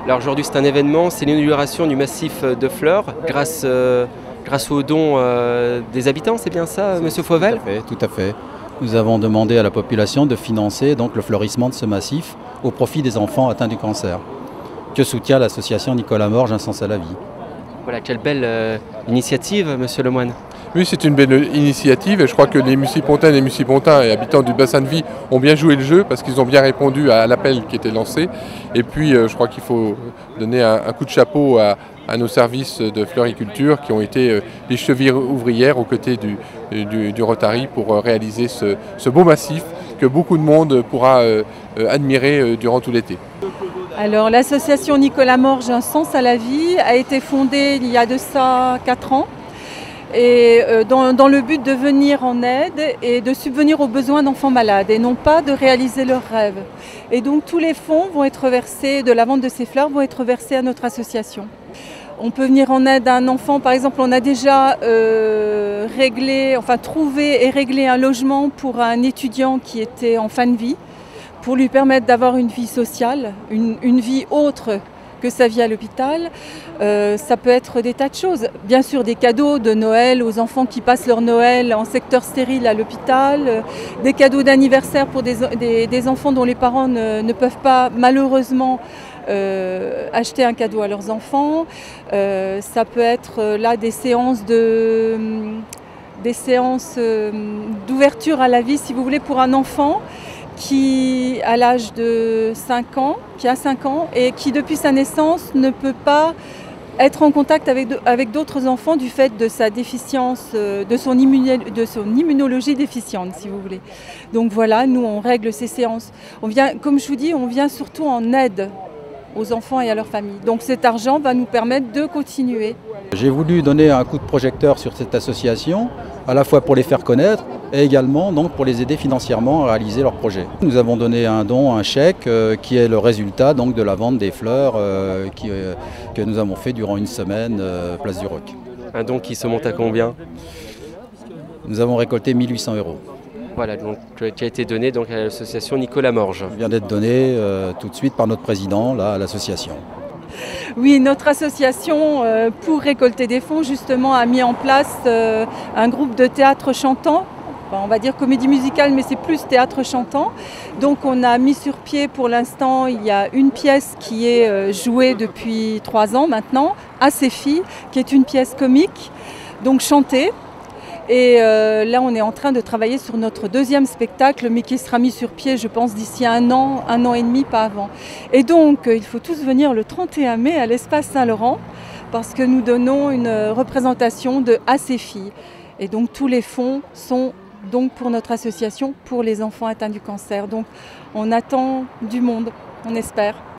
Alors aujourd'hui c'est un événement, c'est l'inauguration du massif de fleurs grâce aux dons des habitants, c'est bien ça, Monsieur Fauvel? Tout à fait. Nous avons demandé à la population de financer donc le fleurissement de ce massif au profit des enfants atteints du cancer, que soutient l'association Nicolas Morge, Un sens à la vie. Voilà, quelle belle initiative, Monsieur Lemoine. Oui, c'est une belle initiative et je crois que les Mucipontaines et Mucipontins et habitants du bassin de vie ont bien joué le jeu parce qu'ils ont bien répondu à l'appel qui était lancé. Et puis je crois qu'il faut donner un coup de chapeau à nos services de floriculture qui ont été les chevilles ouvrières aux côtés du Rotary pour réaliser ce beau massif que beaucoup de monde pourra admirer durant tout l'été. Alors l'association Nicolas Morge, Un sens à la vie a été fondée il y a de ça 4 ans. Et dans le but de venir en aide et de subvenir aux besoins d'enfants malades et non pas de réaliser leurs rêves. Et donc tous les fonds vont être versés, de la vente de ces fleurs, vont être versés à notre association. On peut venir en aide à un enfant, par exemple on a déjà trouvé et réglé un logement pour un étudiant qui était en fin de vie, pour lui permettre d'avoir une vie sociale, une vie autre que sa vie à l'hôpital. Ça peut être des tas de choses. Bien sûr, des cadeaux de Noël aux enfants qui passent leur Noël en secteur stérile à l'hôpital, des cadeaux d'anniversaire pour des enfants dont les parents ne peuvent pas malheureusement acheter un cadeau à leurs enfants. Ça peut être là des séances d'ouverture à la vie, si vous voulez, pour un enfant qui a l'âge de 5 ans, qui a 5 ans et qui depuis sa naissance ne peut pas être en contact avec d'autres enfants du fait de sa déficience, de son immunologie déficiente, si vous voulez. Donc voilà, nous on règle ces séances. On vient, comme je vous dis, on vient surtout en aide aux enfants et à leurs familles. Donc cet argent va nous permettre de continuer. J'ai voulu donner un coup de projecteur sur cette association, à la fois pour les faire connaître et également donc, pour les aider financièrement à réaliser leurs projets. Nous avons donné un don, un chèque, qui est le résultat donc, de la vente des fleurs que nous avons fait durant une semaine, place du Roc. Un don qui se monte à combien? Nous avons récolté 1 800 €. Voilà, donc, qui a été donné donc, à l'association Nicolas Morge. Il vient d'être donné tout de suite par notre président là, à l'association. Oui, notre association, pour récolter des fonds, justement, a mis en place un groupe de théâtre chantant. On va dire comédie musicale, mais c'est plus théâtre chantant. Donc on a mis sur pied pour l'instant, il y a une pièce qui est jouée depuis 3 ans maintenant, à ses filles, qui est une pièce comique, donc chantée. Et là, on est en train de travailler sur notre 2e spectacle, mais qui sera mis sur pied, je pense, d'ici 1 an et demi, pas avant. Et donc, il faut tous venir le 31 mai à l'Espace Saint-Laurent, parce que nous donnons une représentation de À ses filles. Et donc, tous les fonds sont donc pour notre association, pour les enfants atteints du cancer. Donc, on attend du monde, on espère.